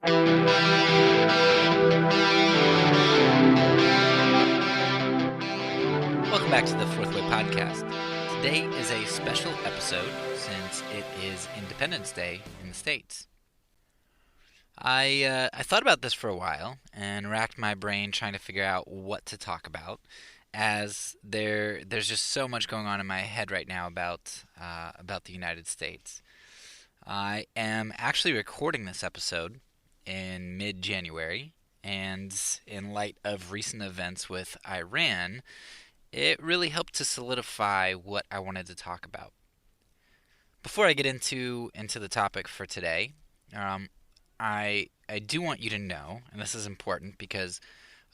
Welcome back to the Fourth Way Podcast. Today is a special episode since it is Independence Day in the States. I thought about this for a while and racked my brain trying to figure out what to talk about, as there's just so much going on in my head right now about the United States. I am actually recording this episode in mid-January, and in light of recent events with Iran, it really helped to solidify what I wanted to talk about. Before I get into the topic for today, um, I do want you to know, and this is important because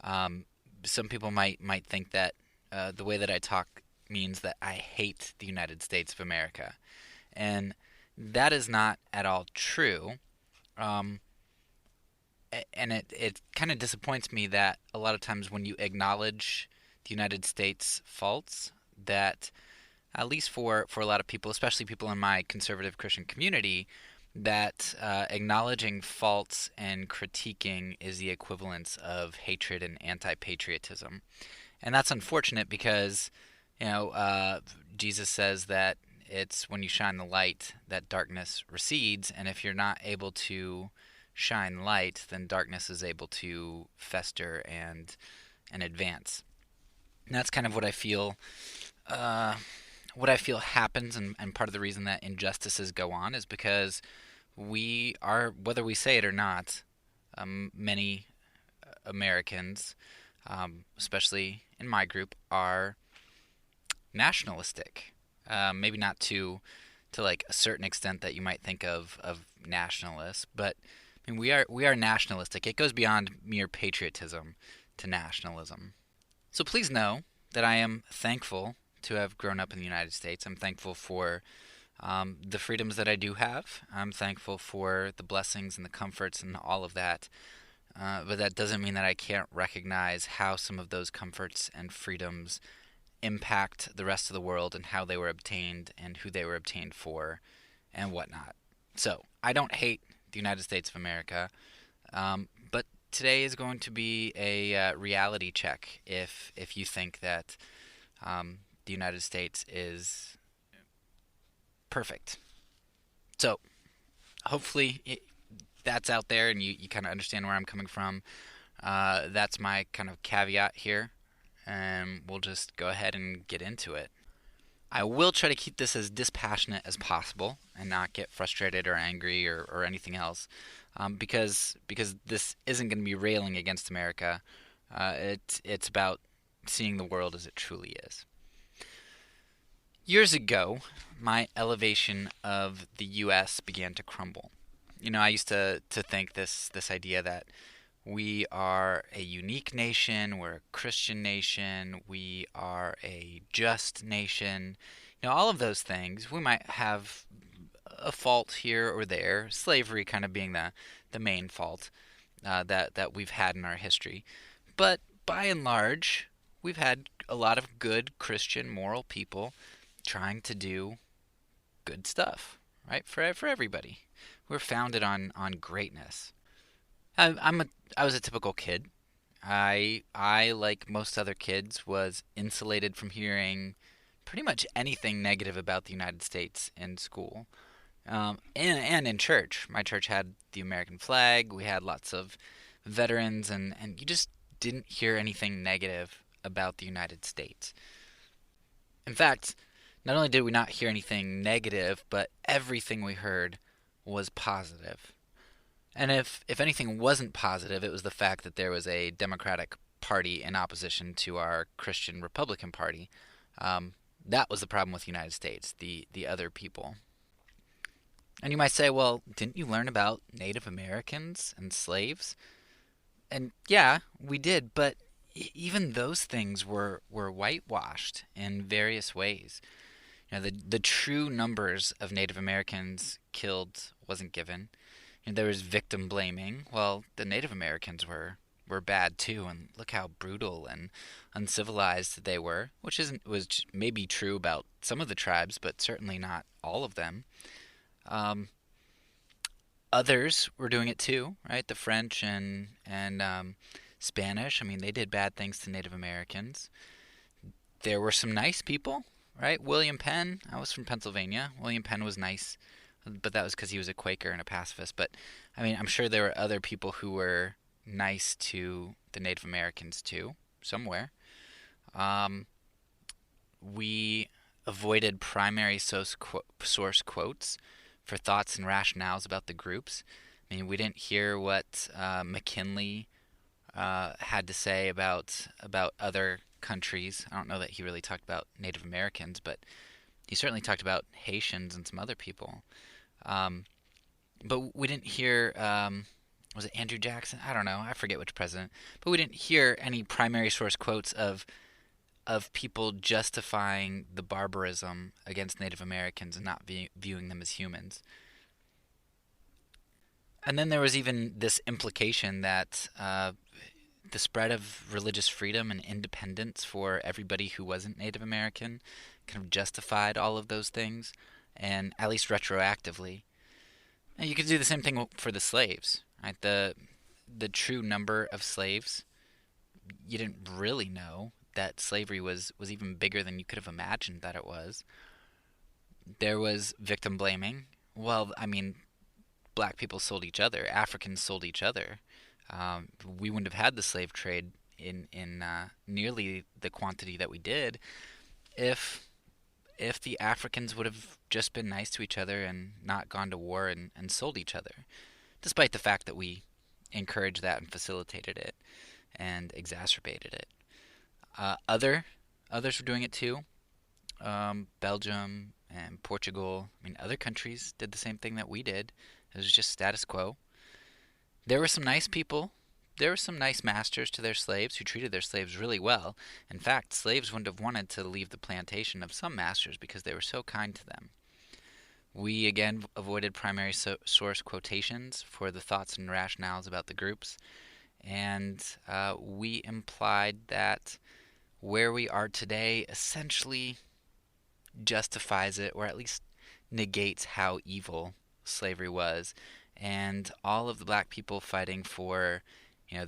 some people might think that the way that I talk means that I hate the United States of America, and that is not at all true. Um, and it kind of disappoints me that a lot of times when you acknowledge the United States faults, that at least for a lot of people, especially people in my conservative Christian community, that acknowledging faults and critiquing is the equivalence of hatred and anti-patriotism. And that's unfortunate because, Jesus says that it's when you shine the light that darkness recedes, and if you're not able to shine light, then darkness is able to fester and advance. And that's kind of what I feel. What I feel happens, and part of the reason that injustices go on is because we are, whether we say it or not, many Americans, especially in my group, are nationalistic. Maybe not to like a certain extent that you might think of nationalists, but I mean we are nationalistic. It goes beyond mere patriotism to nationalism. So please know that I am thankful to have grown up in the United States. I'm thankful for the freedoms that I do have. I'm thankful for the blessings and the comforts and all of that. But that doesn't mean that I can't recognize how some of those comforts and freedoms impact the rest of the world and how they were obtained and who they were obtained for and whatnot. So I don't hate the United States of America, but today is going to be a reality check if you think that the United States is perfect. So hopefully that's out there and you kind of understand where I'm coming from. That's my kind of caveat here, and we'll just go ahead and get into it. I will try to keep this as dispassionate as possible and not get frustrated or angry or anything else, because this isn't going to be railing against America. It's about seeing the world as it truly is. Years ago, my elevation of the U.S. began to crumble. I used to think this idea that we are a unique nation, we're a Christian nation, we are a just nation. All of those things. We might have a fault here or there, slavery kind of being the main fault that we've had in our history. But by and large, we've had a lot of good Christian moral people trying to do good stuff, right? For everybody. We're founded on greatness. I was a typical kid. I like most other kids was insulated from hearing pretty much anything negative about the United States in school. And in church. My church had the American flag. We had lots of veterans, and you just didn't hear anything negative about the United States. In fact, not only did we not hear anything negative, but everything we heard was positive. And if anything wasn't positive, it was the fact that there was a Democratic Party in opposition to our Christian Republican Party. That was the problem with the United States, the other people. And you might say, well, didn't you learn about Native Americans and slaves? And yeah, we did, but even those things were whitewashed in various ways. The true numbers of Native Americans killed wasn't given. There was victim blaming. Well, the Native Americans were bad too, and look how brutal and uncivilized they were, which was maybe true about some of the tribes, but certainly not all of them. Others were doing it too, right? The French and Spanish. I mean, they did bad things to Native Americans. There were some nice people, right? William Penn. I was from Pennsylvania. William Penn was nice, but that was because he was a Quaker and a pacifist. But I mean, I'm sure there were other people who were nice to the Native Americans too, somewhere. Um, we avoided primary source quotes for thoughts and rationales about the groups. I mean, we didn't hear what McKinley had to say about other countries. I don't know that he really talked about Native Americans, but he certainly talked about Haitians and some other people. Um, but we didn't hear. Was it Andrew Jackson? I don't know. I forget which president. But we didn't hear any primary source quotes of people justifying the barbarism against Native Americans and not viewing them as humans. And then there was even this implication that the spread of religious freedom and independence for everybody who wasn't Native American kind of justified all of those things, and at least retroactively. And you could do the same thing for the slaves, right? The true number of slaves, you didn't really know that slavery was even bigger than you could have imagined that it was. There was victim blaming. Well, I mean, black people sold each other, Africans sold each other. We wouldn't have had the slave trade in nearly the quantity that we did if if the Africans would have just been nice to each other and not gone to war and sold each other, despite the fact that we encouraged that and facilitated it and exacerbated it. Others were doing it too. Belgium and Portugal. I mean, other countries did the same thing that we did. It was just status quo. There were some nice people. There were some nice masters to their slaves who treated their slaves really well. In fact, slaves wouldn't have wanted to leave the plantation of some masters because they were so kind to them. We again avoided primary source quotations for the thoughts and rationales about the groups, and we implied that where we are today essentially justifies it, or at least negates how evil slavery was. And all of the black people fighting for,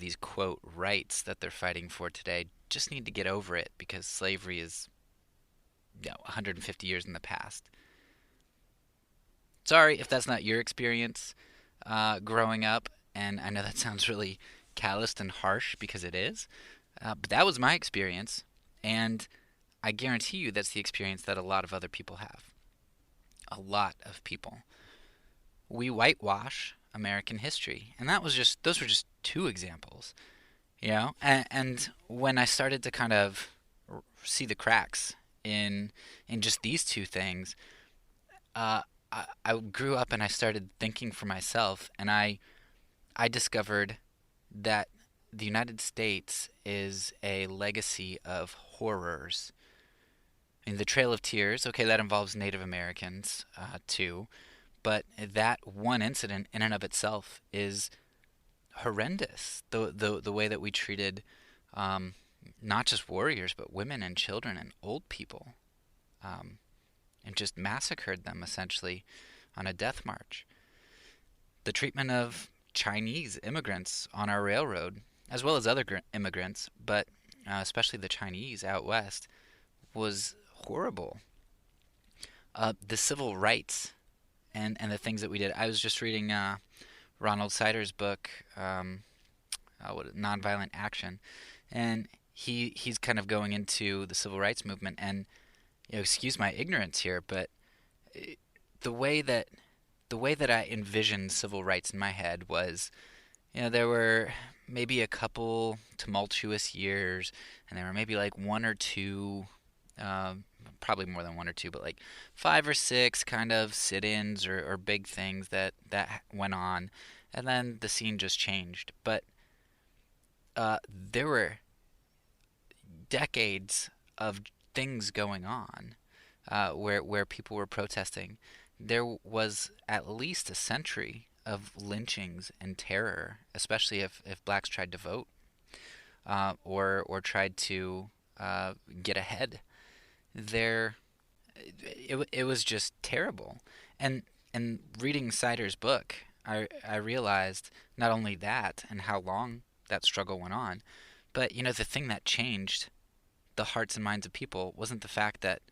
these quote rights that they're fighting for today just need to get over it because slavery is 150 years in the past. Sorry if that's not your experience growing up, and I know that sounds really calloused and harsh because it is, but that was my experience, and I guarantee you that's the experience that a lot of other people have. A lot of people. We whitewash American history, and those were just two examples, And when I started to kind of see the cracks in just these two things, I grew up and I started thinking for myself, and I discovered that the United States is a legacy of horrors. I mean, the Trail of Tears, okay, that involves Native Americans too, but that one incident in and of itself is horrendous. The way that we treated not just warriors, but women and children and old people, and just massacred them essentially on a death march. The treatment of Chinese immigrants on our railroad, as well as other immigrants, but especially the Chinese out west, was horrible. The civil rights and the things that we did. I was just reading Ronald Sider's book, Nonviolent Action, and he's kind of going into the civil rights movement. And excuse my ignorance here, but the way that I envisioned civil rights in my head was, there were maybe a couple tumultuous years, and there were maybe like one or two, probably more than one or two, but like 5 or 6 kind of sit-ins or big things that went on, and then the scene just changed. But there were decades of things going on where people were protesting. There was at least a century of lynchings and terror, especially if blacks tried to vote or tried to get ahead. It was just terrible. And reading Sider's book, I realized not only that and how long that struggle went on, but the thing that changed the hearts and minds of people wasn't the fact that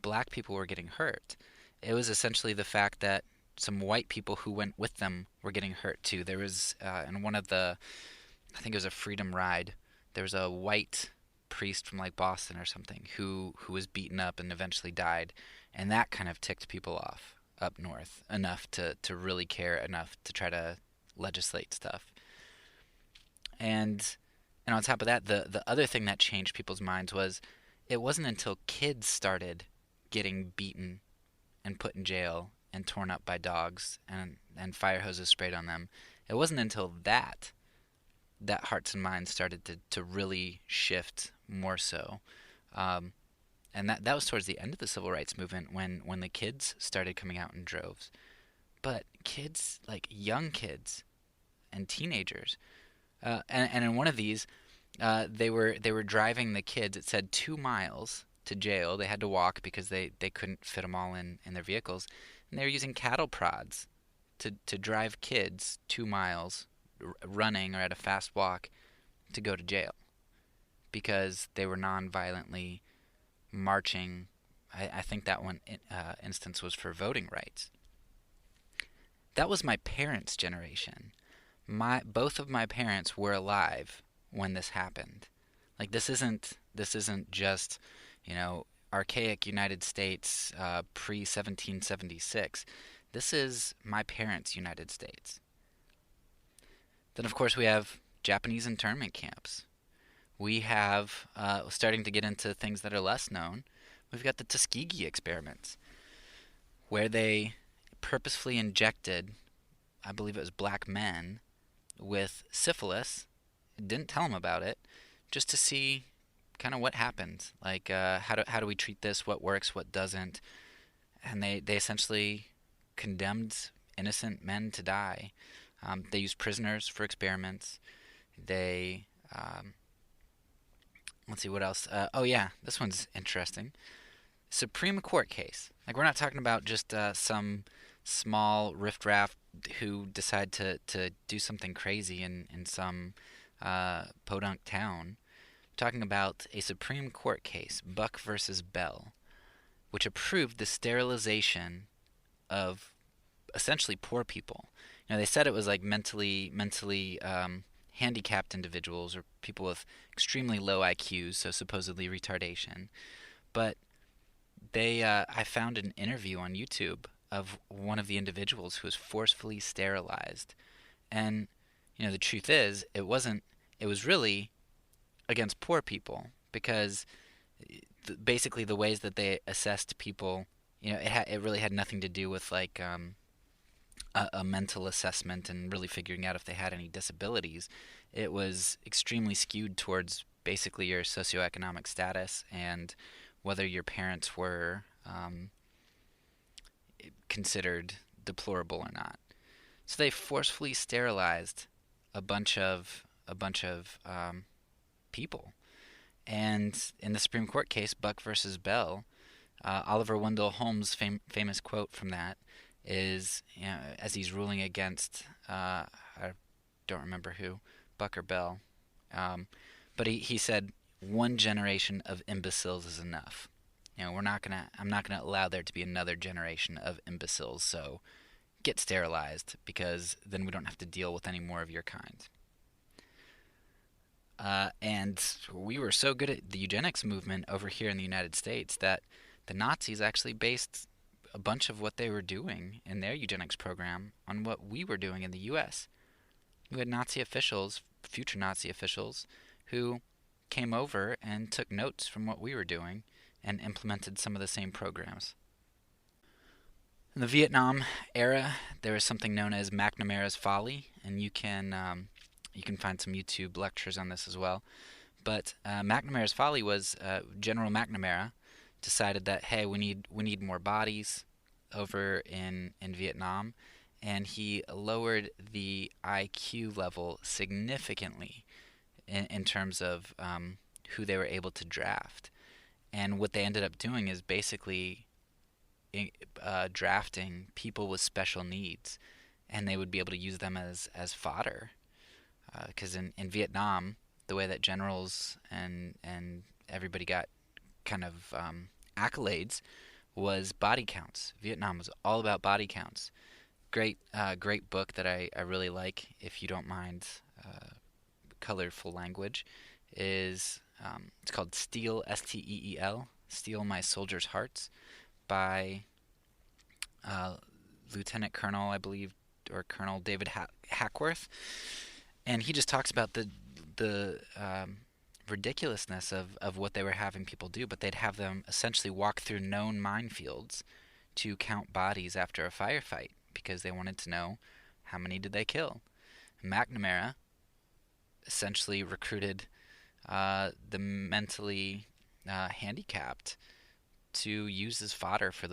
black people were getting hurt. It was essentially the fact that some white people who went with them were getting hurt too. There was in one of the, I think it was a freedom ride, there was a white priest from like Boston or something who was beaten up and eventually died, and that kind of ticked people off up north enough to really care enough to try to legislate stuff. And on top of that, the other thing that changed people's minds was it wasn't until kids started getting beaten and put in jail and torn up by dogs and fire hoses sprayed on them. It wasn't until that hearts and minds started to really shift more so. Um, and that was towards the end of the civil rights movement when the kids started coming out in droves. But kids, like young kids and teenagers, and in one of these, they were driving the kids. It said 2 miles to jail. They had to walk because they couldn't fit them all in their vehicles, and they were using cattle prods to drive kids 2 miles, running or at a fast walk, to go to jail because they were non-violently marching. I think that one instance was for voting rights. That was my parents' generation. Both of my parents were alive when this happened. Like this isn't just archaic United States pre 1776. This is my parents' United States. Then of course we have Japanese internment camps. We have starting to get into things that are less known. We've got the Tuskegee experiments, where they purposefully injected, I believe it was black men, with syphilis, didn't tell them about it, just to see kind of what happens. Like, how do we treat this? What works? What doesn't? And they essentially condemned innocent men to die. They used prisoners for experiments. They, let's see what else. Oh yeah, this one's interesting. Supreme Court case. Like, we're not talking about just some small riffraff who decide to do something crazy in some podunk town. We're talking about a Supreme Court case, Buck versus Bell, which approved the sterilization of essentially poor people. They said it was like mentally handicapped individuals or people with extremely low IQs, so supposedly retardation. But I found an interview on YouTube of one of the individuals who was forcefully sterilized. And the truth is, it was really against poor people, because basically the ways that they assessed people, it really had nothing to do with like a mental assessment and really figuring out if they had any disabilities. It was extremely skewed towards basically your socioeconomic status and whether your parents were considered deplorable or not. So they forcefully sterilized a bunch of people. And in the Supreme Court case, Buck versus Bell, Oliver Wendell Holmes' famous quote from that is, as he's ruling against, I don't remember who, Buck or Bell, but he said, "One generation of imbeciles is enough. I'm not gonna allow there to be another generation of imbeciles. So get sterilized, because then we don't have to deal with any more of your kind." And we were so good at the eugenics movement over here in the United States that the Nazis actually based a bunch of what they were doing in their eugenics program on what we were doing in the U.S. We had Nazi officials, future Nazi officials, who came over and took notes from what we were doing and implemented some of the same programs. In the Vietnam era, there was something known as McNamara's Folly, and you can find some YouTube lectures on this as well. But McNamara's Folly was General McNamara decided that, hey, we need more bodies over in Vietnam, and he lowered the IQ level significantly in terms of who they were able to draft. And what they ended up doing is basically drafting people with special needs. and they would be able to use them as fodder. Because in Vietnam, the way that generals and everybody got kind of accolades was body counts. Vietnam was all about body counts. Great book that I really like, if you don't mind colorful language, is it's called Steel, Steel, Steel My Soldiers' Hearts by uh, Lieutenant Colonel, I believe, or Colonel David Hackworth, and he just talks about the ridiculousness of what they were having people do, but they'd have them essentially walk through known minefields to count bodies after a firefight because they wanted to know how many did they kill. McNamara essentially recruited the mentally handicapped to use as fodder for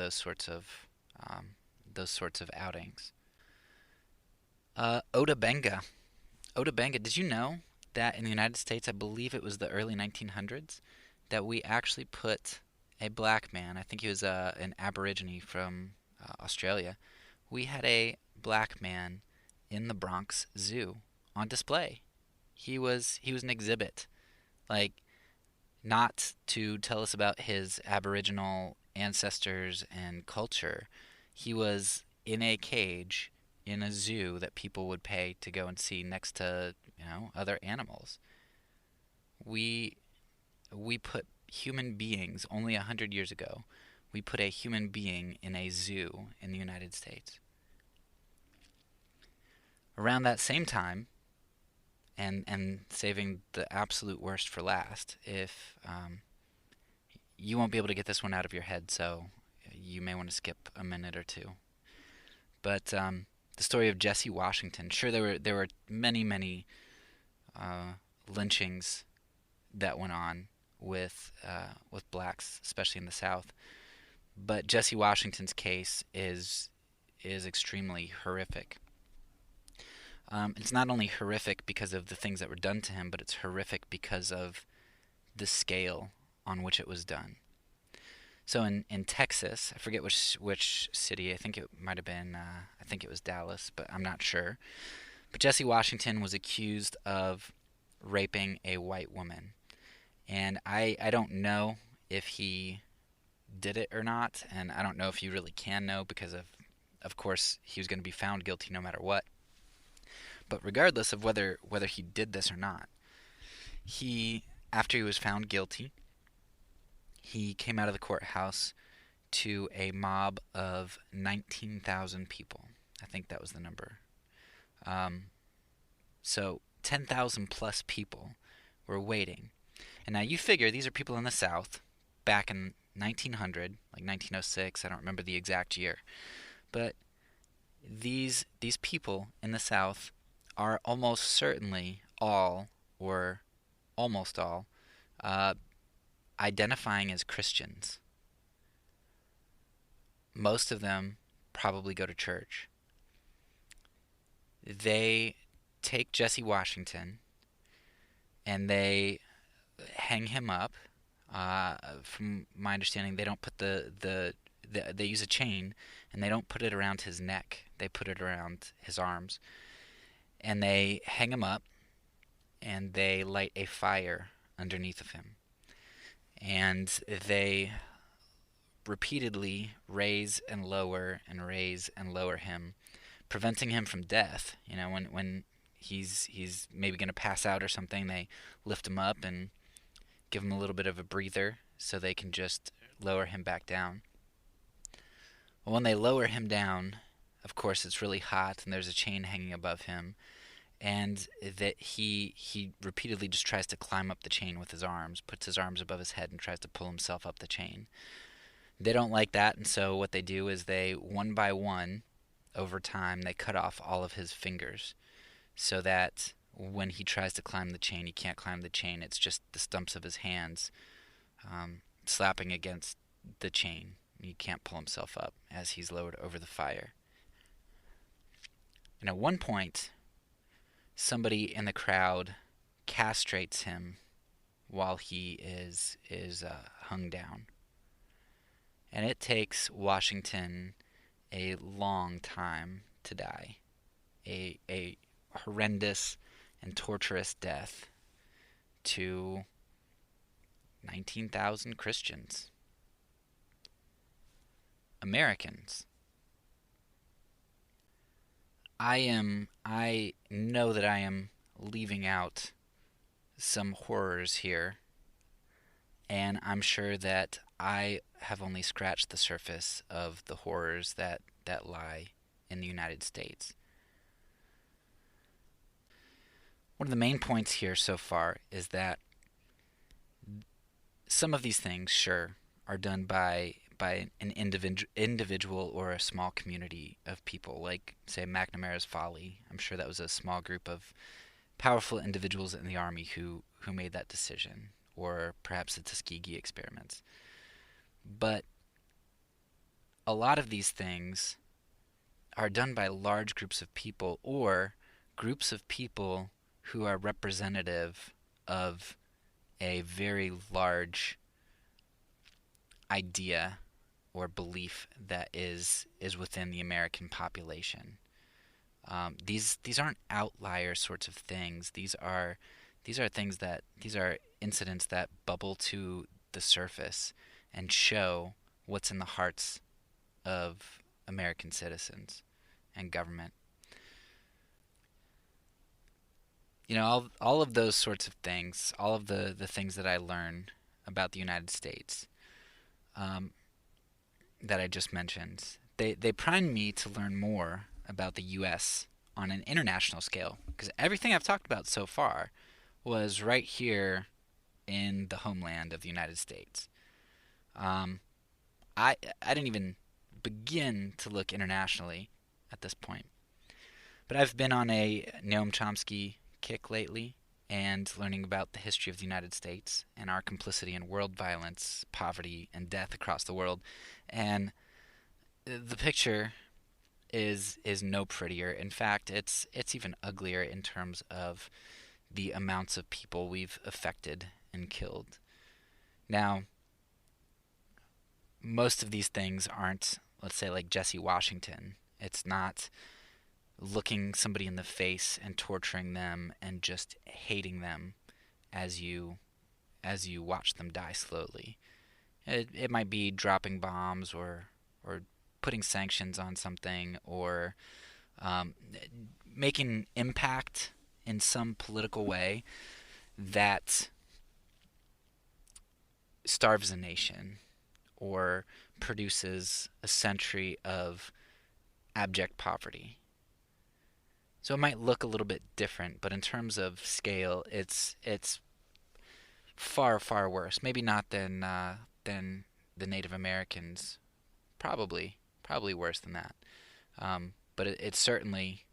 um, those sorts of outings. Oda Benga. Oda Benga. Did you know that in the United States, I believe it was the early 1900s, that we actually put a black man, I think he was an Aborigine from Australia, we had a black man in the Bronx Zoo on display. He was an exhibit, like, not to tell us about his Aboriginal ancestors and culture. He was in a cage in a zoo that people would pay to go and see next to, other animals. We we put human beings only 100 years ago. We put a human being in a zoo in the United States. Around that same time, and saving the absolute worst for last, if you won't be able to get this one out of your head, so you may want to skip a minute or two. But the story of Jesse Washington. Sure, there were many uh, lynchings that went on with blacks, especially in the South. But Jesse Washington's case is extremely horrific. It's not only horrific because of the things that were done to him, but it's horrific because of the scale on which it was done. So in Texas, I forget which city. I think it might have been. I think it was Dallas, but I'm not sure. But Jesse Washington was accused of raping a white woman, and I don't know if he did it or not, and I don't know if you really can know because of course he was going to be found guilty no matter what. But regardless of whether he did this or not, he after he was found guilty, he came out of the courthouse to a mob of 19,000 people. I think that was the number. Um, so 10,000 plus people were waiting. And now you figure these are people in the South back in 1900, like 1906. I don't remember the exact year. But these people in the South are almost certainly all, or almost all, uh, identifying as Christians. Most of them probably go to church. They take Jesse Washington and they hang him up. From my understanding, they don't put they use a chain and they don't put it around his neck. They put it around his arms, and they hang him up and they light a fire underneath of him, and they repeatedly raise and lower him, preventing him from death. When he's maybe going to pass out or something, they lift him up and give him a little bit of a breather so they can just lower him back down. Well, when they lower him down, of course it's really hot and there's a chain hanging above him, and that he repeatedly just tries to climb up the chain with his arms, puts his arms above his head and tries to pull himself up the chain. They don't like that, and so what they do is they, one by one, over time, they cut off all of his fingers so that when he tries to climb the chain, he can't climb the chain. It's just the stumps of his hands slapping against the chain. He can't pull himself up as he's lowered over the fire. And at one point, somebody in the crowd castrates him while he is hung down. And it takes Washington a long time to die. a horrendous and torturous death to 19,000 Christians, Americans. I know that I am leaving out some horrors here, and I'm sure that I have only scratched the surface of the horrors that lie in the United States. One of the main points here so far is that some of these things, sure, are done by an individual or a small community of people, like say McNamara's Folly. I'm sure that was a small group of powerful individuals in the army who made that decision, or perhaps the Tuskegee experiments. But a lot of these things are done by large groups of people, or groups of people who are representative of a very large idea or belief that is within the American population. These aren't outlier sorts of things. These are incidents that bubble to the surface and show what's in the hearts of American citizens and government. All of those sorts of things, all of the things that I learned about the United States, um, that I just mentioned, they primed me to learn more about the U.S. on an international scale. Because everything I've talked about so far was right here in the homeland of the United States. Um, I didn't even begin to look internationally at this point. But I've been on a Noam Chomsky kick lately and learning about the history of the United States and our complicity in world violence, poverty, and death across the world. And the picture is no prettier. In fact, it's even uglier in terms of the amounts of people we've affected and killed. Now, most of these things aren't, let's say, like Jesse Washington. It's not looking somebody in the face and torturing them and just hating them as you watch them die slowly. It might be dropping bombs or putting sanctions on something, or making impact in some political way that starves a nation or produces a century of abject poverty. So it might look a little bit different, but in terms of scale, it's far far worse. Maybe not than the Native Americans. Probably worse than that. But it's certainly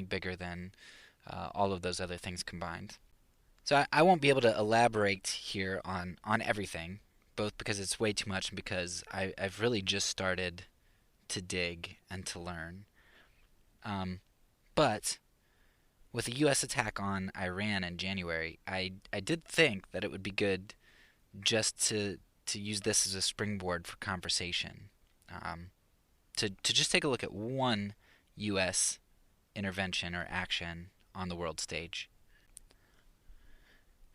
bigger than all of those other things combined. So I won't be able to elaborate here on everything, both because it's way too much and because I've really just started to dig and to learn. But with the U.S. attack on Iran in January, I did think that it would be good just to use this as a springboard for conversation. To just take a look at one U.S. intervention or action on the world stage.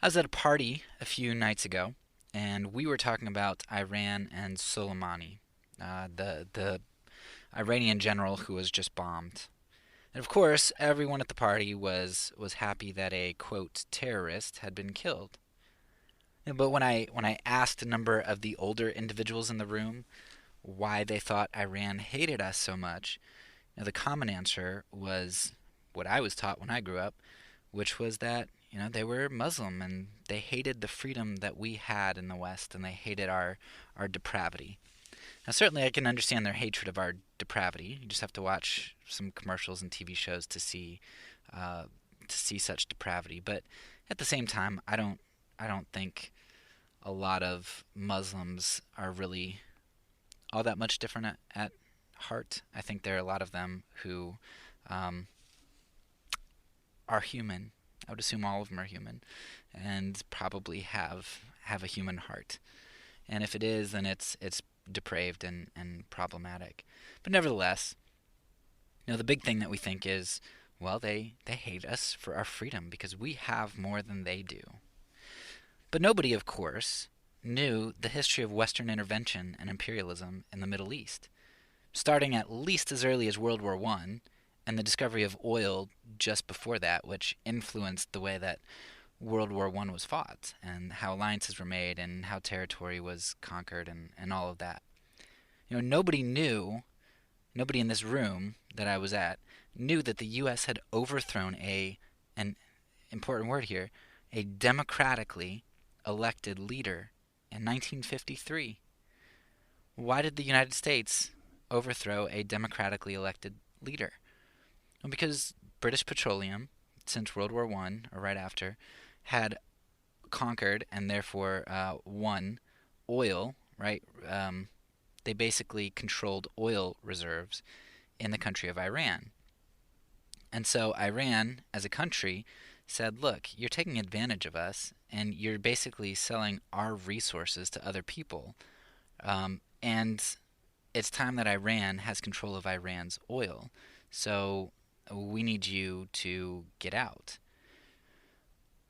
I was at a party a few nights ago, and we were talking about Iran and Soleimani, the Iranian general who was just bombed. And of course, everyone at the party was happy that a quote terrorist had been killed. But when I asked a number of the older individuals in the room why they thought Iran hated us so much, the common answer was what I was taught when I grew up, which was that they were Muslim and they hated the freedom that we had in the West, and they hated our depravity. Now, certainly I can understand their hatred of our depravity. You just have to watch some commercials and TV shows to see such depravity. But at the same time, I don't think a lot of Muslims are really all that much different at heart. I think there are a lot of them who are human. I would assume all of them are human, and probably have a human heart. And if it is, then it's depraved and problematic. But nevertheless, the big thing that we think is, Well, they hate us for our freedom because we have more than they do. But nobody, of course, knew the history of Western intervention and imperialism in the Middle East, starting at least as early as World War I and the discovery of oil just before that, which influenced the way that World War I was fought and how alliances were made and how territory was conquered and all of that. Nobody in this room that I was at knew that the U.S. had overthrown an important word here, a democratically elected leader in 1953. Why did the United States overthrow a democratically elected leader? Well, because British Petroleum, since World War I, or right after, had conquered and therefore won oil, right? They basically controlled oil reserves in the country of Iran. And so Iran, as a country, said, look, you're taking advantage of us and you're basically selling our resources to other people. And it's time that Iran has control of Iran's oil. So we need you to get out.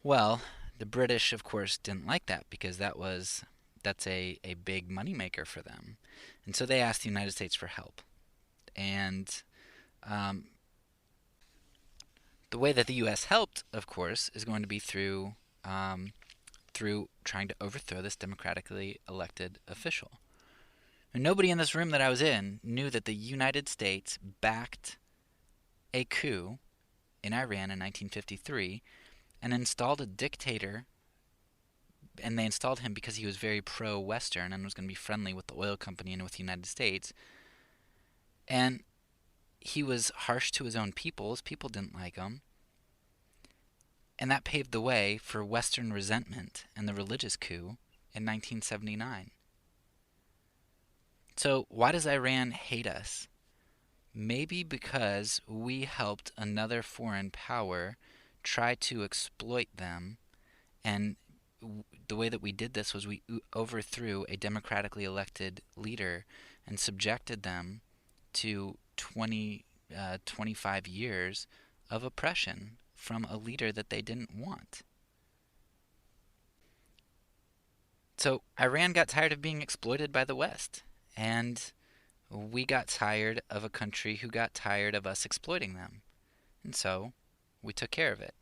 Well, the British, of course, didn't like that because that's a big moneymaker for them. And so they asked the United States for help. And the way that the U.S. helped, of course, is going to be through trying to overthrow this democratically elected official. And nobody in this room that I was in knew that the United States backed a coup in Iran in 1953 and installed a dictator, and they installed him because he was very pro-Western and was going to be friendly with the oil company and with the United States. And he was harsh to his own people. His people didn't like him. And that paved the way for Western resentment and the religious coup in 1979. So why does Iran hate us? Maybe because we helped another foreign power try to exploit them, and the way that we did this was we overthrew a democratically elected leader and subjected them to 25 years of oppression from a leader that they didn't want. So Iran got tired of being exploited by the West, and we got tired of a country who got tired of us exploiting them. And so we took care of it.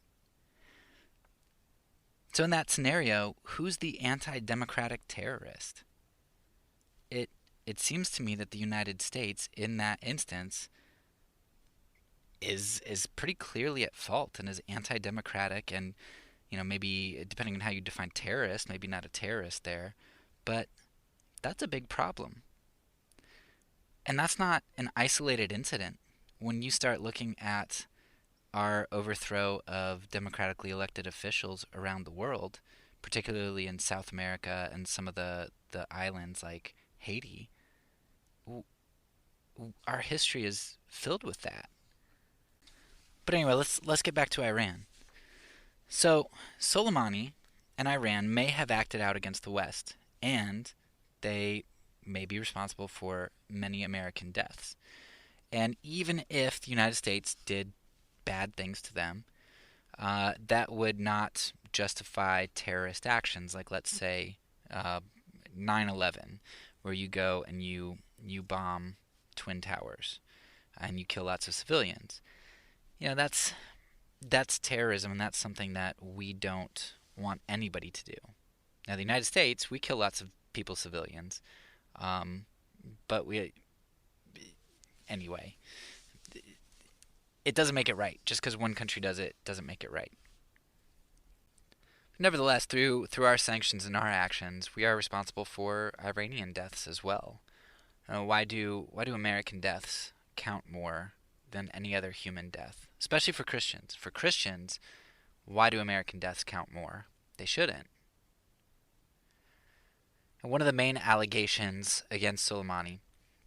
So in that scenario, who's the anti-democratic terrorist? It seems to me that the United States, in that instance, is pretty clearly at fault and is anti-democratic, and maybe depending on how you define terrorist, maybe not a terrorist there, but that's a big problem. And that's not an isolated incident. When you start looking at our overthrow of democratically elected officials around the world, particularly in South America and some of the islands like Haiti, our history is filled with that. But anyway, let's get back to Iran. So Soleimani and Iran may have acted out against the West, and they may be responsible for many American deaths. And even if the United States did bad things to them, that would not justify terrorist actions, like let's say 9/11, where you go and you bomb Twin Towers and you kill lots of civilians. That's terrorism, and that's something that we don't want anybody to do. Now, the United States, we kill lots of people, civilians, but anyway, it doesn't make it right. Just because one country does it doesn't make it right. Nevertheless, through our sanctions and our actions, we are responsible for Iranian deaths as well. Why do American deaths count more than any other human death, especially for Christians? For Christians, why do American deaths count more? They shouldn't. And one of the main allegations against Soleimani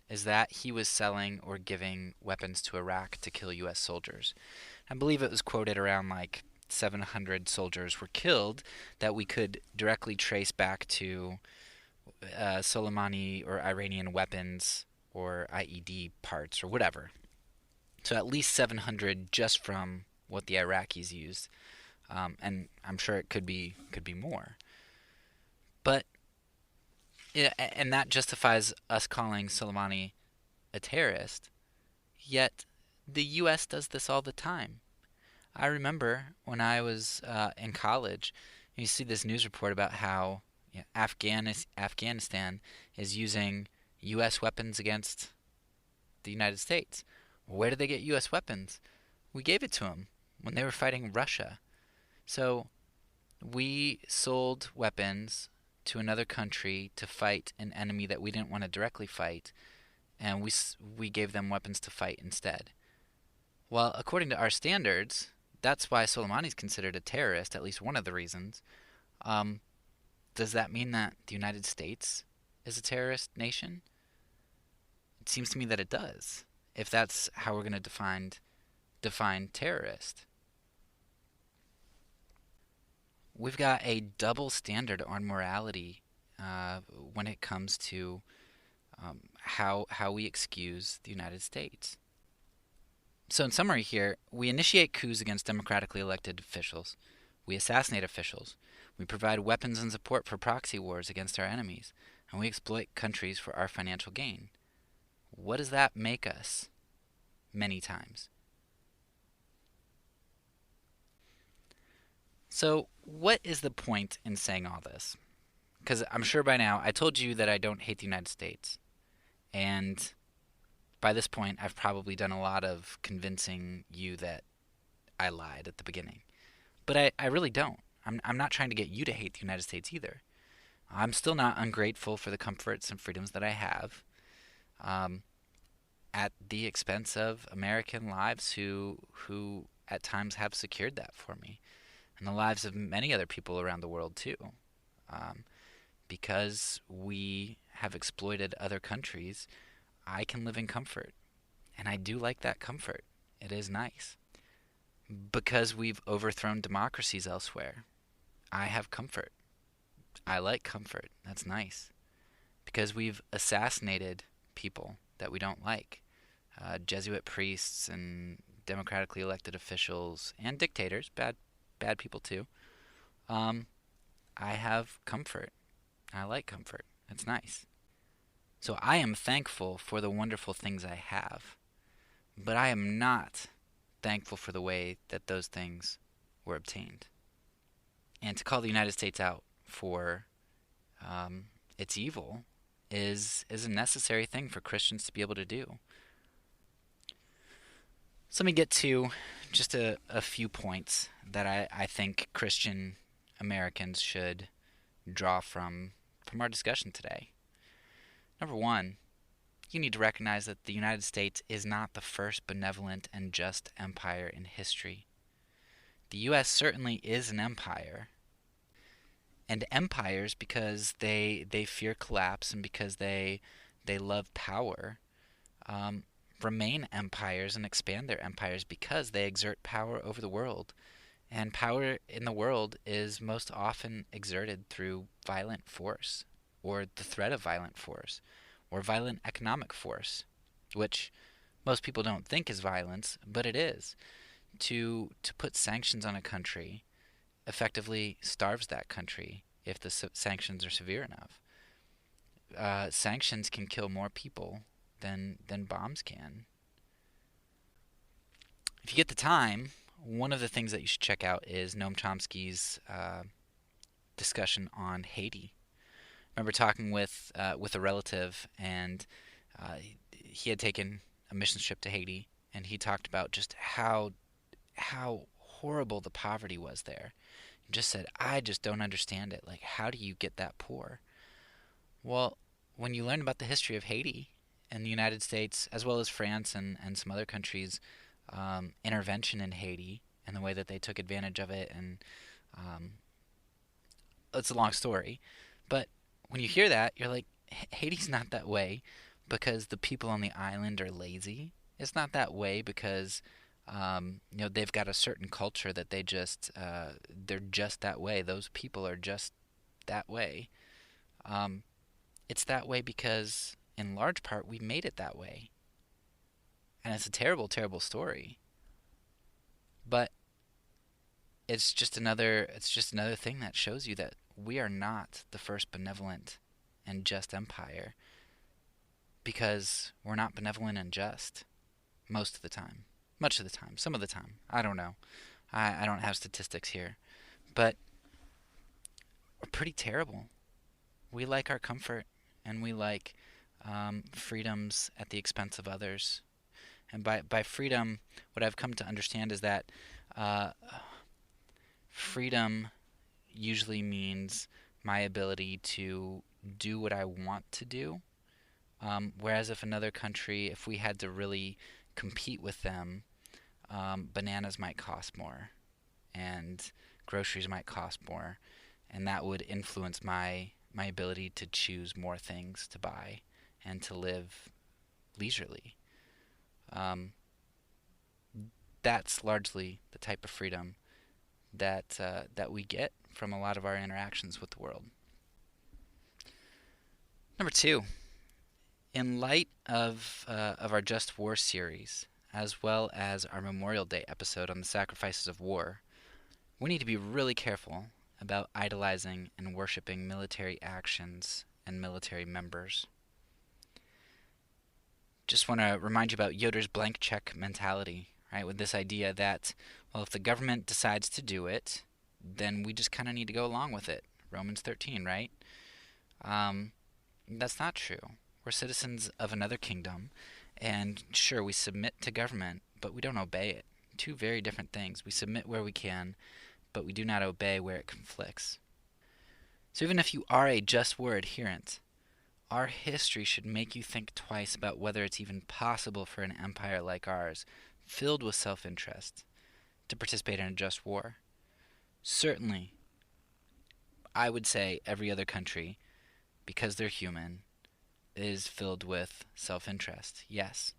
is that he was selling or giving weapons to Iraq to kill U.S. soldiers. I believe it was quoted around like 700 soldiers were killed that we could directly trace back to Soleimani or Iranian weapons or IED parts or whatever. So at least 700 just from what the Iraqis used, and I'm sure it could be more. But yeah, and that justifies us calling Soleimani a terrorist. Yet the U.S. does this all the time. I remember when I was in college, you see this news report about how Afghanistan is using U.S. weapons against the United States. Where did they get U.S. weapons? We gave it to them when they were fighting Russia. So we sold weapons to another country to fight an enemy that we didn't want to directly fight, and we gave them weapons to fight instead. Well, according to our standards, that's why Soleimani's considered a terrorist, at least one of the reasons. Um, does that mean that the United States is a terrorist nation? It seems to me that it does, if that's how we're going to define terrorist. We've got a double standard on morality when it comes to how we excuse the United States. So, in summary, here we initiate coups against democratically elected officials. We assassinate officials. We provide weapons and support for proxy wars against our enemies, and we exploit countries for our financial gain. What does that make us? Many times. So, what is the point in saying all this? Because I'm sure by now I told you that I don't hate the United States. And by this point, I've probably done a lot of convincing you that I lied at the beginning. But I really don't. I'm not trying to get you to hate the United States either. I'm still not ungrateful for the comforts and freedoms that I have um, at the expense of American lives who at times have secured that for me, and the lives of many other people around the world too. Um, because we have exploited other countries, I can live in comfort. And I do like that comfort. It is nice. Because we've overthrown democracies elsewhere, I have comfort. I like comfort. That's nice. Because we've assassinated people that we don't like, Jesuit priests and democratically elected officials and dictators, bad people too. Um, I have comfort. I like comfort. It's nice. So I am thankful for the wonderful things I have, but I am not thankful for the way that those things were obtained. And to call the United States out for its evil is a necessary thing for Christians to be able to do. So let me get to just a few points that I think Christian Americans should draw from our discussion today. Number one, you need to recognize that the United States is not the first benevolent and just empire in history. The U.S. certainly is an empire, and empires, because they fear collapse and because they love power, um, remain empires and expand their empires because they exert power over the world. And power in the world is most often exerted through violent force, or the threat of violent force, or violent economic force, which most people don't think is violence, but it is. To put sanctions on a country effectively starves that country if the sanctions are severe enough. Sanctions can kill more people than bombs can. If you get the time, one of the things that you should check out is Noam Chomsky's discussion on Haiti. I remember talking with a relative, and he had taken a mission trip to Haiti, and he talked about just how horrible the poverty was there. He just said, I just don't understand it. Like, how do you get that poor? Well, when you learn about the history of Haiti and the United States, as well as France and some other countries' intervention in Haiti and the way that they took advantage of it, and um, it's a long story, but when you hear that, you're like, Haiti's not that way because the people on the island are lazy. It's not that way because they've got a certain culture that they're just that way. Those people are just that way. It's that way because, in large part, we made it that way. And it's a terrible, terrible story. But it's just another thing that shows you that we are not the first benevolent and just empire because we're not benevolent and just most of the time. Much of the time, some of the time. I don't know. I don't have statistics here. But we're pretty terrible. We like our comfort and we like freedoms at the expense of others. And by freedom, what I've come to understand is that uh, freedom usually means my ability to do what I want to do. Whereas if another country, if we had to really compete with them, bananas might cost more and groceries might cost more, and that would influence my ability to choose more things to buy and to live leisurely. Um, that's largely the type of freedom that we get from a lot of our interactions with the world. Number two, in light of our Just War series, as well as our Memorial Day episode on the sacrifices of war, we need to be really careful about idolizing and worshiping military actions and military members. Just want to remind you about Yoder's blank check mentality, right? With this idea that, well, if the government decides to do it, then we just kind of need to go along with it. Romans 13, right? Um, that's not true. We're citizens of another kingdom, and sure, we submit to government, but we don't obey it. Two very different things. We submit where we can, but we do not obey where it conflicts. So even if you are a just war adherent, our history should make you think twice about whether it's even possible for an empire like ours, filled with self-interest, to participate in a just war. Certainly, I would say every other country, because they're human, is filled with self-interest, yes.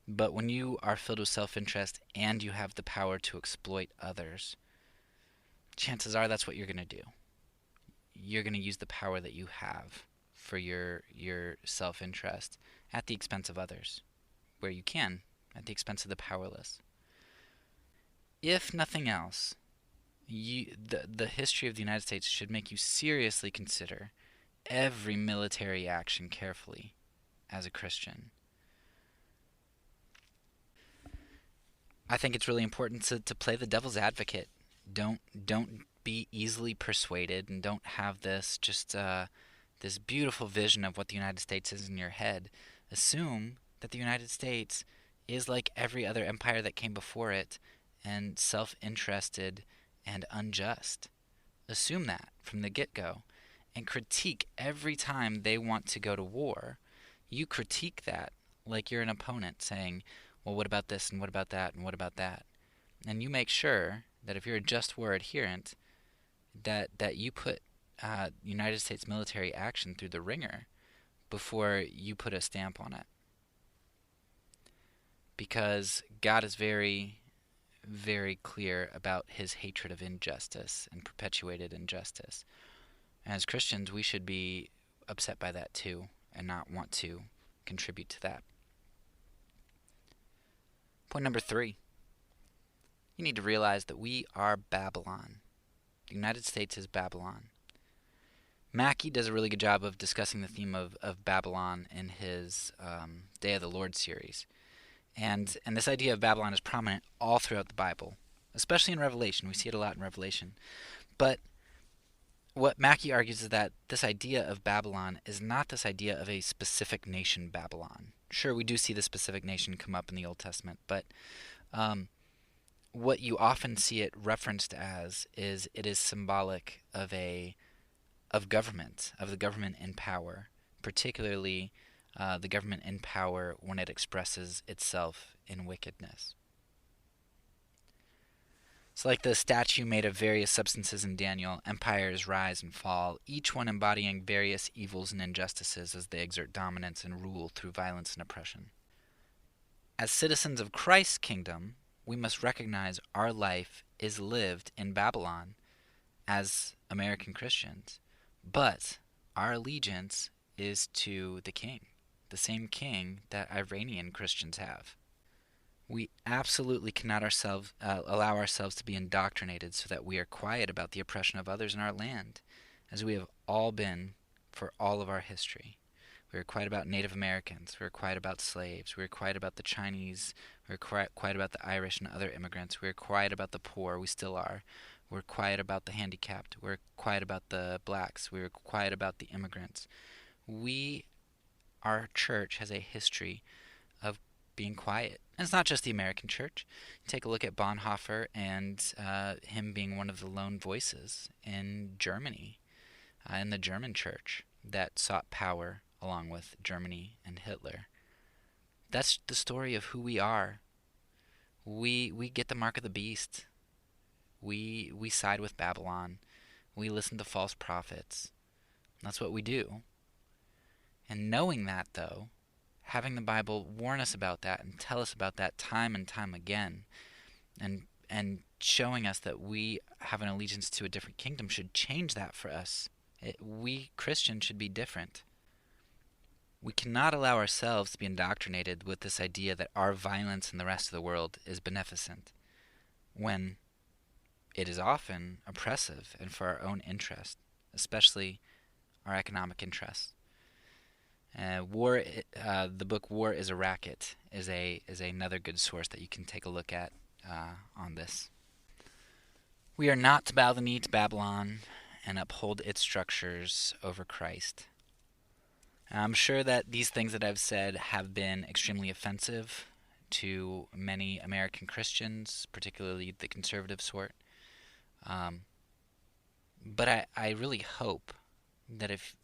But when you are filled with self-interest and you have the power to exploit others, chances are that's what you're going to do. You're going to use the power that you have for your self-interest at the expense of others, where you can, at the expense of the powerless. If nothing else, the history of the United States should make you seriously consider every military action carefully as a Christian. I think it's really important to play the devil's advocate. Don't be easily persuaded, and don't have this beautiful vision of what the United States is in your head. Assume that the United States is like every other empire that came before it, and self-interested and unjust. Assume that from the get-go, and critique every time they want to go to war. You critique that like you're an opponent, saying, well, what about this, and what about that, and what about that? And you make sure that if you're a just war adherent, that you put United States military action through the ringer before you put a stamp on it. Because God is very, very clear about his hatred of injustice and perpetuated injustice. And as Christians, we should be upset by that too, and not want to contribute to that. Point number 3. You need to realize that we are Babylon. The United States is Babylon. Mackey does a really good job of discussing the theme of Babylon in his Day of the Lord series. And this idea of Babylon is prominent all throughout the Bible, especially in Revelation. We see it a lot in Revelation. But what Mackey argues is that this idea of Babylon is not this idea of a specific nation, Babylon. Sure, we do see the specific nation come up in the Old Testament, but what you often see it referenced as is it is symbolic of government, of the government in power, particularly the government in power when it expresses itself in wickedness. So like the statue made of various substances in Daniel, empires rise and fall, each one embodying various evils and injustices as they exert dominance and rule through violence and oppression. As citizens of Christ's kingdom, we must recognize our life is lived in Babylon as American Christians, but our allegiance is to the King. the same king that Iranian Christians have. We absolutely cannot allow ourselves to be indoctrinated so that we are quiet about the oppression of others in our land, as we have all been for all of our history. We were quiet about Native Americans. We were quiet about slaves. We were quiet about the Chinese. We were quiet about the Irish and other immigrants. We were quiet about the poor. We still are. We were quiet about the handicapped. We were quiet about the blacks. We were quiet about the immigrants. Our church has a history of being quiet. And it's not just the American church. Take a look at Bonhoeffer and him being one of the lone voices in Germany, in the German church that sought power along with Germany and Hitler. That's the story of who we are. We get the mark of the beast. We side with Babylon. We listen to false prophets. That's what we do. And knowing that, though, having the Bible warn us about that and tell us about that time and time again, and showing us that we have an allegiance to a different kingdom should change that for us. We Christians should be different. We cannot allow ourselves to be indoctrinated with this idea that our violence in the rest of the world is beneficent, when it is often oppressive and for our own interest, especially our economic interests. The book "War is a Racket" is another good source that you can take a look at on this. We are not to bow the knee to Babylon and uphold its structures over Christ. I'm sure that these things that I've said have been extremely offensive to many American Christians, particularly the conservative sort. But I really hope that if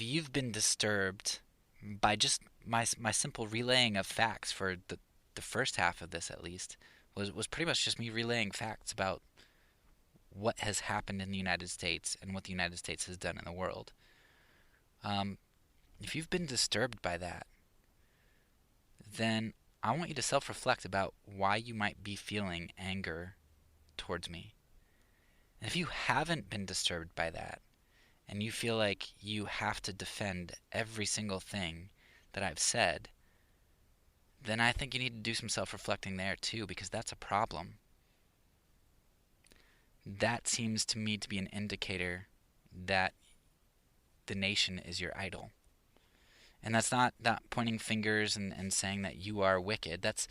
you've been disturbed by just my simple relaying of facts for the first half of this, at least, was pretty much just me relaying facts about what has happened in the United States and what the United States has done in the world. If you've been disturbed by that, then I want you to self-reflect about why you might be feeling anger towards me. And if you haven't been disturbed by that, and you feel like you have to defend every single thing that I've said, then I think you need to do some self-reflecting there too, because that's a problem. That seems to me to be an indicator that the nation is your idol. And that's not pointing fingers and saying that you are wicked. That's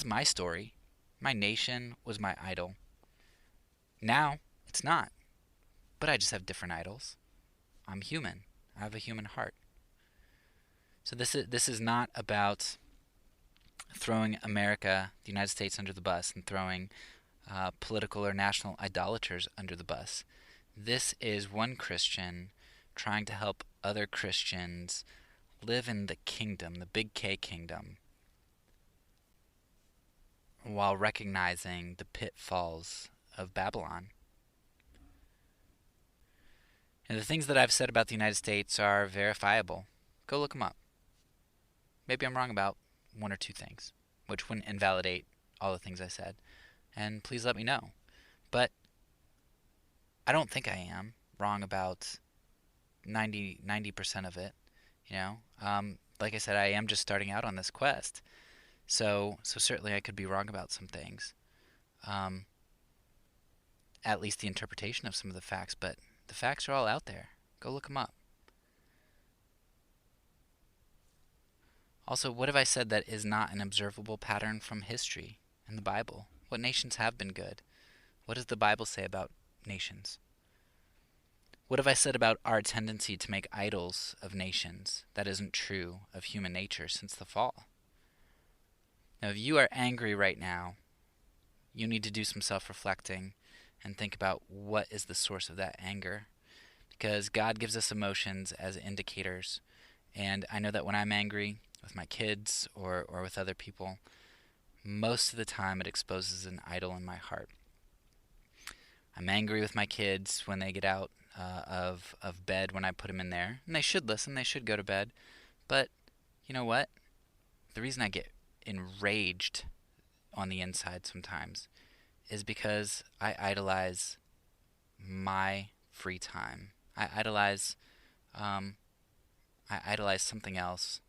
my story. My nation was my idol. Now, it's not. But I just have different idols. I'm human. I have a human heart. So this is not about throwing America, the United States, under the bus and throwing political or national idolaters under the bus. This is one Christian trying to help other Christians live in the kingdom, the big K kingdom, while recognizing the pitfalls of Babylon. And the things that I've said about the United States are verifiable. Go look them up. Maybe I'm wrong about one or two things, which wouldn't invalidate all the things I said. And please let me know. But I don't think I am wrong about 90% of it. Like I said, I am just starting out on this quest. So certainly I could be wrong about some things. At least the interpretation of some of the facts, but the facts are all out there. Go look them up. Also, what have I said that is not an observable pattern from history and the Bible? What nations have been good? What does the Bible say about nations? What have I said about our tendency to make idols of nations that isn't true of human nature since the fall? Now, if you are angry right now, you need to do some self-reflecting and think about what is the source of that anger. Because God gives us emotions as indicators. And I know that when I'm angry with my kids or with other people, most of the time it exposes an idol in my heart. I'm angry with my kids when they get out of bed when I put them in there. And they should listen, they should go to bed. But you know what? The reason I get enraged on the inside sometimes is because I idolize my free time. I idolize I idolize something else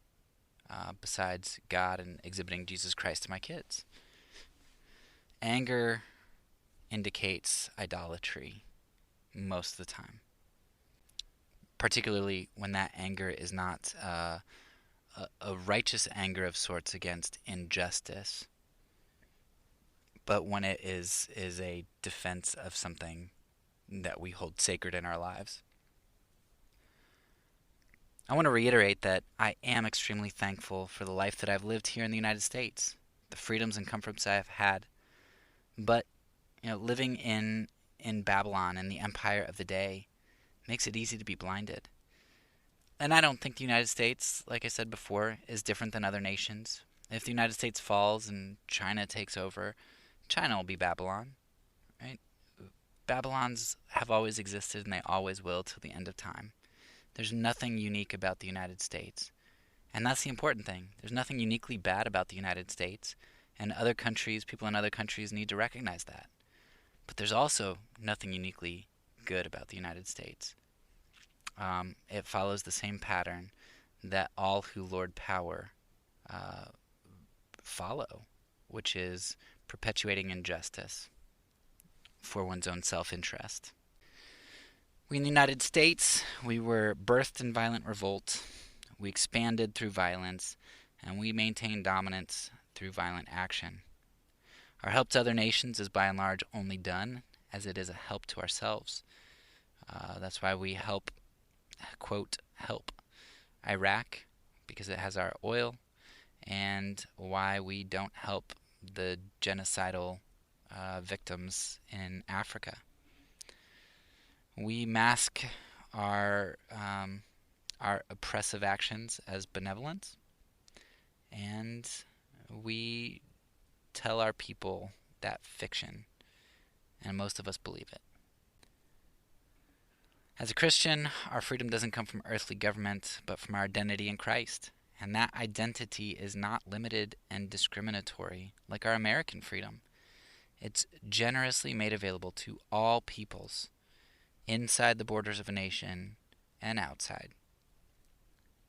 besides God and exhibiting Jesus Christ to my kids. Anger indicates idolatry most of the time, particularly when that anger is not a righteous anger of sorts against injustice, but when it is a defense of something that we hold sacred in our lives. I want to reiterate that I am extremely thankful for the life that I've lived here in the United States, the freedoms and comforts I have had. But living in Babylon and the empire of the day makes it easy to be blinded. And I don't think the United States, like I said before, is different than other nations. If the United States falls and China takes over, China will be Babylon, right? Babylons have always existed and they always will till the end of time. There's nothing unique about the United States. And that's the important thing. There's nothing uniquely bad about the United States. And other countries, people in other countries need to recognize that. But there's also nothing uniquely good about the United States. It follows the same pattern that all who lord power follow, which is perpetuating injustice for one's own self-interest. We in the United States, we were birthed in violent revolt, we expanded through violence, and we maintained dominance through violent action. Our help to other nations is by and large only done as it is a help to ourselves. That's why we help, quote, help Iraq, because it has our oil, and why we don't help the genocidal victims in Africa. We mask our oppressive actions as benevolence, and we tell our people that fiction, and most of us believe it. As a Christian, our freedom doesn't come from earthly government, but from our identity in Christ. And that identity is not limited and discriminatory like our American freedom. It's generously made available to all peoples, inside the borders of a nation and outside.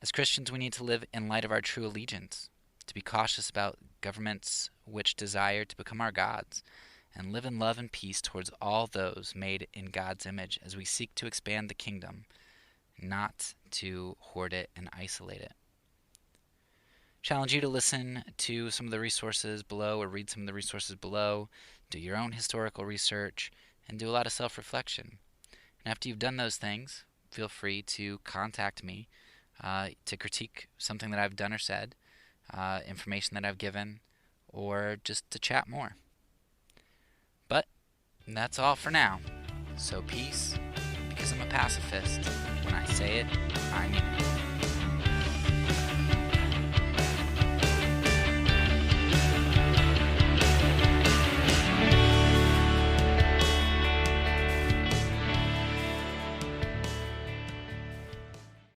As Christians, we need to live in light of our true allegiance, to be cautious about governments which desire to become our gods, and live in love and peace towards all those made in God's image as we seek to expand the kingdom, not to hoard it and isolate it. Challenge you to listen to some of the resources below or read some of the resources below, do your own historical research, and do a lot of self-reflection. And after you've done those things, feel free to contact me to critique something that I've done or said, information that I've given, or just to chat more. But that's all for now. So peace, because I'm a pacifist. When I say it, I mean it.